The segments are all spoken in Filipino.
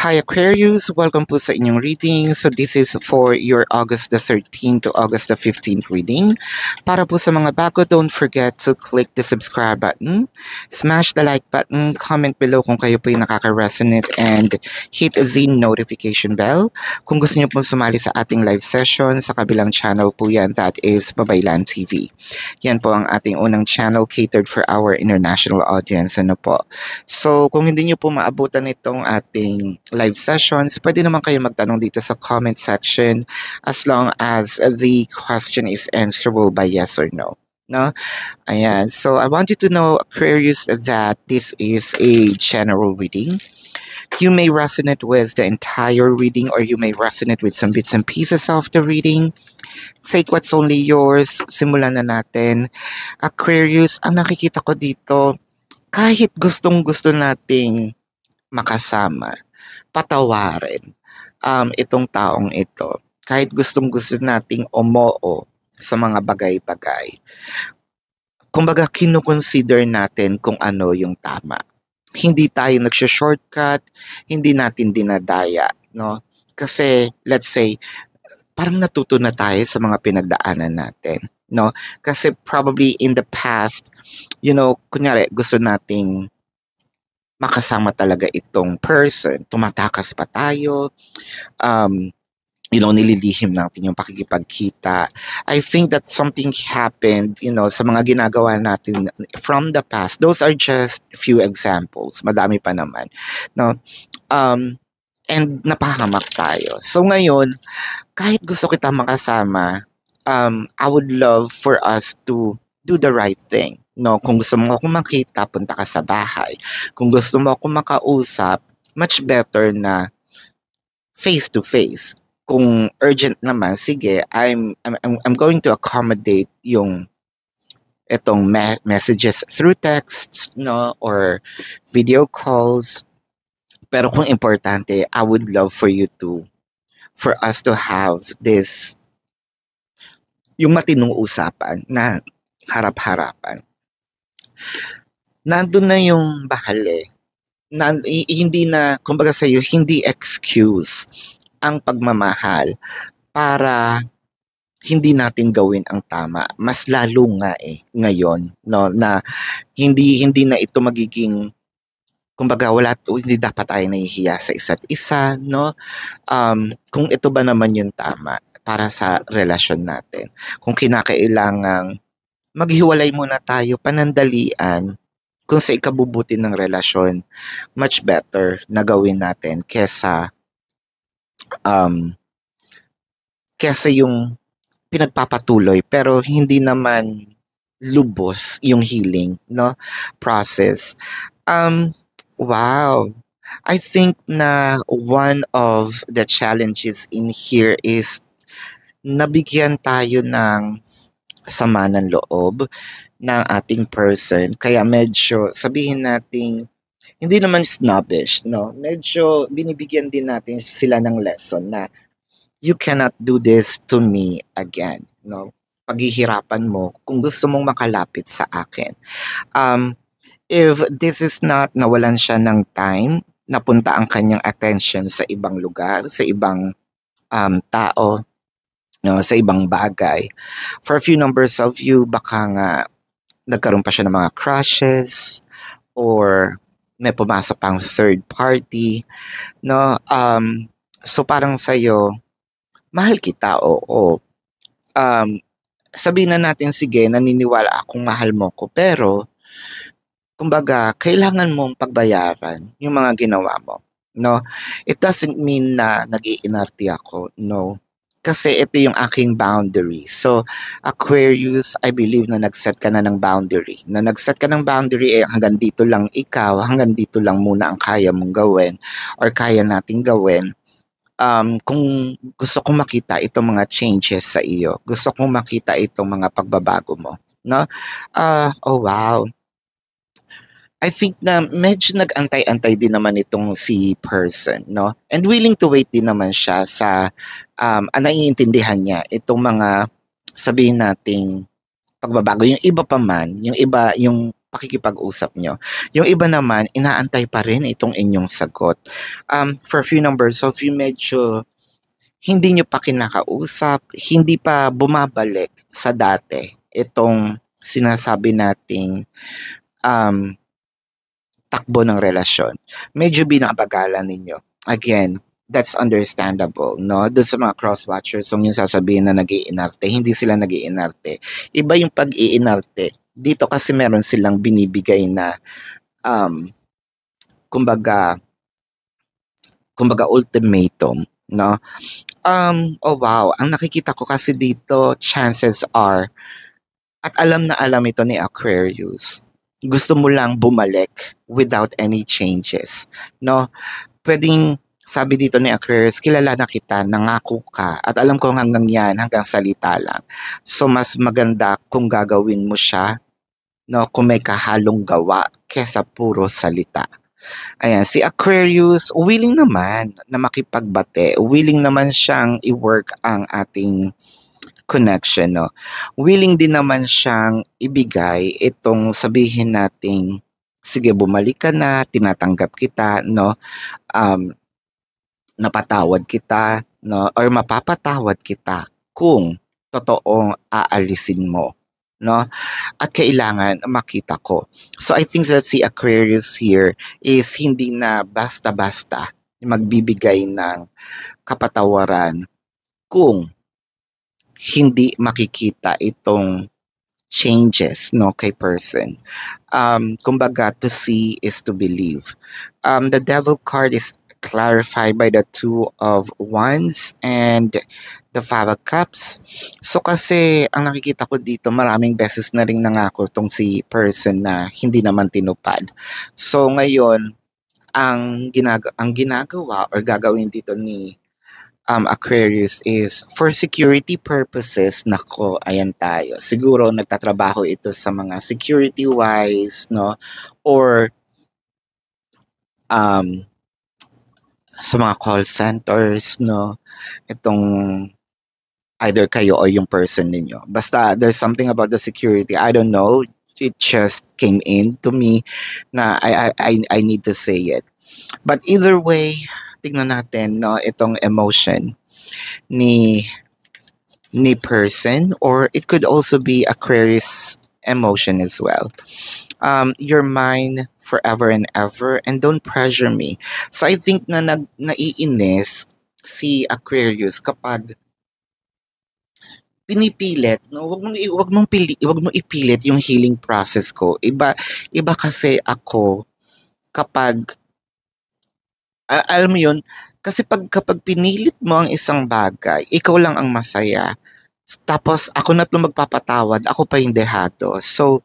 Hi Aquarius, welcome po sa inyong reading. So this is for your August the 13th to August the 15th reading. Para po sa mga bago, don't forget to click the subscribe button, smash the like button, comment below kung kayo po yung nakaka-resonate, and hit the notification bell. Kung gusto niyo po sumali sa ating live session, sa kabilang channel po yan, that is Babaylan TV. Yan po ang ating unang channel catered for our international audience. Ano po? So kung hindi niyo po maabutan itong ating live sessions, pwede naman kayo magtanong dito sa comment section as long as the question is answerable by yes or no. No? Ayan. So I want you to know, Aquarius, that this is a general reading. You may resonate with the entire reading or you may resonate with some bits and pieces of the reading. Take what's only yours. Simulan na natin. Aquarius, ang nakikita ko dito, kahit gustong-gusto nating makasama, patawarin itong taong ito. Kahit gustong-gusto nating umoo sa mga bagay-bagay. Kumbaga, kinukonsider natin kung ano yung tama. Hindi tayo nagsho-shortcut, hindi natin dinadaya, no? Kasi, let's say, parang natuto na tayo sa mga pinagdaanan natin, no? Kasi probably in the past, kunyari, gusto nating makasama talaga itong person. Tumatakas pa tayo. Nililihim natin yung pakikipagkita. I think that something happened, sa mga ginagawa natin from the past. Those are just few examples. Madami pa naman. No? And napahamak tayo. So ngayon, kahit gusto kita makasama, I would love for us to do the right thing. No, kung gusto mo akong makita, punta ka sa bahay. Kung gusto mo akong makausap, much better na face to face. Kung urgent naman, sige, I'm going to accommodate yung itong messages through texts, no, or video calls. Pero kung importante, I would love for us to have this, yung matinong usapan na harap-harapan. Nandun na yung bahal eh. Hindi na, kumbaga sa'yo, hindi excuse ang pagmamahal para hindi natin gawin ang tama. Mas lalo nga ngayon, no, na hindi na ito magiging, kumbaga hindi dapat tayo nahihiya sa isa't isa, no? Kung ito ba naman yung tama para sa relasyon natin. Kung kinakailangang maghiwalay muna tayo, panandalian, kung sa ikabubuti ng relasyon, much better na gawin natin kesa yung pinagpapatuloy pero hindi naman lubos yung healing, no, process. Wow. I think na one of the challenges in here is nabigyan tayo ng sama ng loob ng ating person. Kaya medyo, sabihin nating, hindi naman snobbish, no? Medyo binibigyan din natin sila ng lesson na you cannot do this to me again, no? Paghihirapan mo kung gusto mong makalapit sa akin. If this is not, nawalan siya ng time, napunta ang kanyang attention sa ibang lugar, sa ibang tao, no, sa ibang bagay. For a few numbers of you, baka nga nagkaroon pa siya ng mga crushes or may pumasok pang third party, no? So parang sa'yo, mahal kita, oo. Sabihin na natin, sige, naniniwala akong mahal mo ko, pero kumbaga, kailangan mong pagbayaran yung mga ginawa mo, no? It doesn't mean na nag-iinarte ako, no? Kasi ito yung aking boundary. So, Aquarius, I believe na nag-set ka na ng boundary. Na nag-set ka ng boundary, hanggang dito lang ikaw, hanggang dito lang muna ang kaya mong gawin or kaya nating gawin. Kung gusto kong makita itong mga changes sa iyo, gusto kong makita itong mga pagbabago mo, no? Oh wow. I think na medyo nag-antay-antay din naman itong si person, no? And willing to wait din naman siya sa naiintindihan niya itong mga, sabihin nating, pagbabago. Yung iba pa man, yung iba, yung pakikipag-usap nyo. Yung iba naman, inaantay pa rin itong inyong sagot. For a few numbers of you, medyo hindi nyo pa kinakausap, hindi pa bumabalik sa dati itong sinasabi nating takbo ng relasyon. Medyo binabagalan ninyo. Again, that's understandable, no? Doon sa mga cross-watchers, kung yung sasabihin na nag-iinarte, hindi sila nag-iinarte. Iba yung pag-iinarte. Dito kasi meron silang binibigay na kumbaga ultimatum, no? Oh wow, ang nakikita ko kasi dito, chances are, at alam na alam ito ni Aquarius, gusto mo lang bumalik without any changes, no? Pwedeng sabi dito ni Aquarius, kilala na kita, nangako ka, at alam ko hanggang yan, hanggang salita lang. So mas maganda kung gagawin mo siya, no, kung may kahalong gawa kesa puro salita. Ayan, si Aquarius, willing naman na makipagbate. Willing naman siyang i-work ang ating connection, no? Willing din naman siyang ibigay itong sabihin nating, sige, bumalik ka na, tinatanggap kita, no? Napatawad kita, no? Or mapapatawad kita kung totoong aalisin mo, no? At kailangan makita ko. So I think that si Aquarius here is hindi na basta-basta magbibigay ng kapatawaran kung hindi makikita itong changes, no, kay person. Kumbaga, to see is to believe. The Devil card is clarified by the Two of Wands and the Five of Cups. So kasi ang nakikita ko dito, maraming beses na rin nangako tong si person na hindi naman tinupad. So ngayon, ang ginagawa or gagawin dito ni Aquarius is for security purposes. Nako, ayan tayo. Siguro nagtatrabaho ito sa mga security wise, no? Or sa mga call centers, no? Itong either kayo or yung person ninyo. Basta there's something about the security. I don't know. It just came in to me na I need to say it. But either way, tingnan natin, no, itong emotion ni person, or it could also be Aquarius emotion as well. You're mine forever and ever, and don't pressure me. So I think na naiinis si Aquarius kapag pinipilit, no, wag mong ipilit yung healing process ko. Iba kasi ako kapag alam mo yun, kasi kapag pinilit mo ang isang bagay, ikaw lang ang masaya. Tapos ako na ito magpapatawad, ako pa yung dehado. So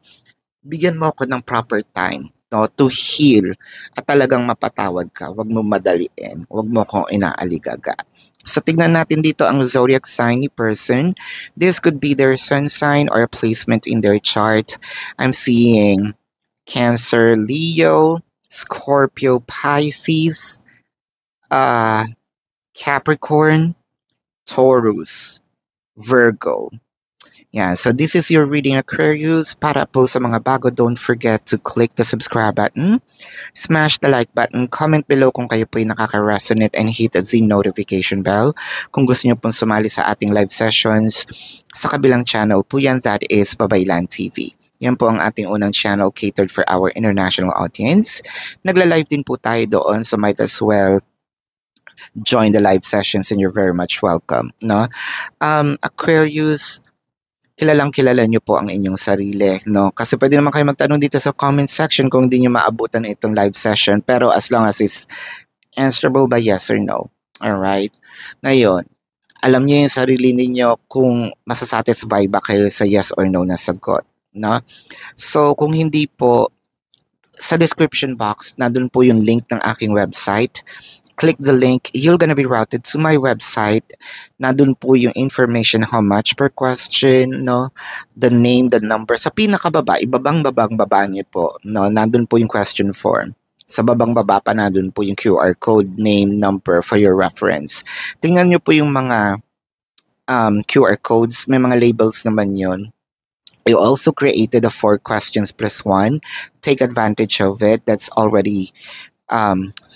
bigyan mo ako ng proper time, no, to heal at talagang mapatawad ka. Huwag mo madaliin. Huwag mo akong inaaligaga. So tignan natin dito ang zodiac sign ni person. This could be their sun sign or placement in their chart. I'm seeing Cancer, Leo, Scorpio, Pisces, Capricorn, Taurus, Virgo. Yeah, so this is your reading, Aquarius. Para po sa mga bago, don't forget to click the subscribe button, smash the like button, comment below kung kayo po ay nakaka-resonate, and hit the notification bell kung gusto nyo pong sumali sa ating live sessions sa kabilang channel po yan, that is Babaylan TV. Yan po ang ating unang channel catered for our international audience. Nagla-live din po tayo doon, so might as well join the live sessions and you're very much welcome, no? Aquarius, kilala nyo po ang inyong sarili, no? Kasi pwede naman kayo magtanong dito sa comment section kung hindi nyo maabutan itong live session, pero as long as it's answerable by yes or no. Alright? Ngayon, alam niyo yung sarili ninyo kung masasatisfy ba kayo sa yes or no na sagot, no? So, kung hindi po, sa description box, nandun po yung link ng aking website. Click the link, you're gonna be routed to my website. Nandun po yung information, how much per question, no? The name, the number. Sa pinakababa, ibabang baba niyo po, no? Nandun po yung question form. Sa babang baba pa nandun po yung QR code, name, number for your reference. Tingnan niyo po yung mga QR codes, may mga labels naman yun. I also created a 4 questions plus 1. Take advantage of it. That's already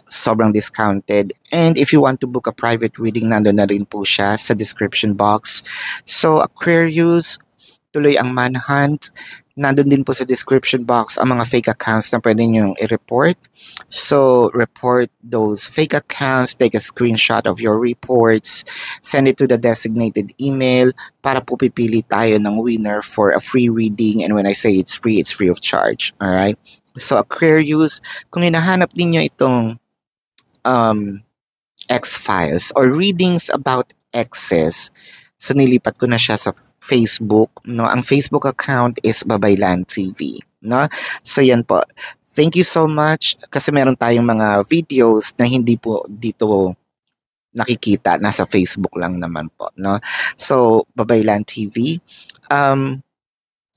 sobrang discounted. And if you want to book a private reading, nandun na rin po siya sa description box. So Aquarius, tuloy ang manhunt. Nandun din po sa description box ang mga fake accounts na pwede nyo i-report. So, report those fake accounts, take a screenshot of your reports, send it to the designated email para po pipili tayo ng winner for a free reading. And when I say it's free of charge. Alright? So, Aquarius, kung hinahanap ninyo itong X-Files or readings about exes, so nilipat ko na siya sa Facebook, no? Ang Facebook account is Babaylan TV, no? So yan po. Thank you so much kasi meron tayong mga videos na hindi po dito nakikita, nasa Facebook lang naman po, no? So Babaylan TV.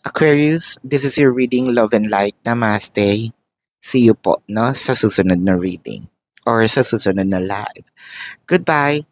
Aquarius, this is your reading. Love and light. Namaste. See you po, no? Sa susunod na reading or sa susunod na live. Goodbye.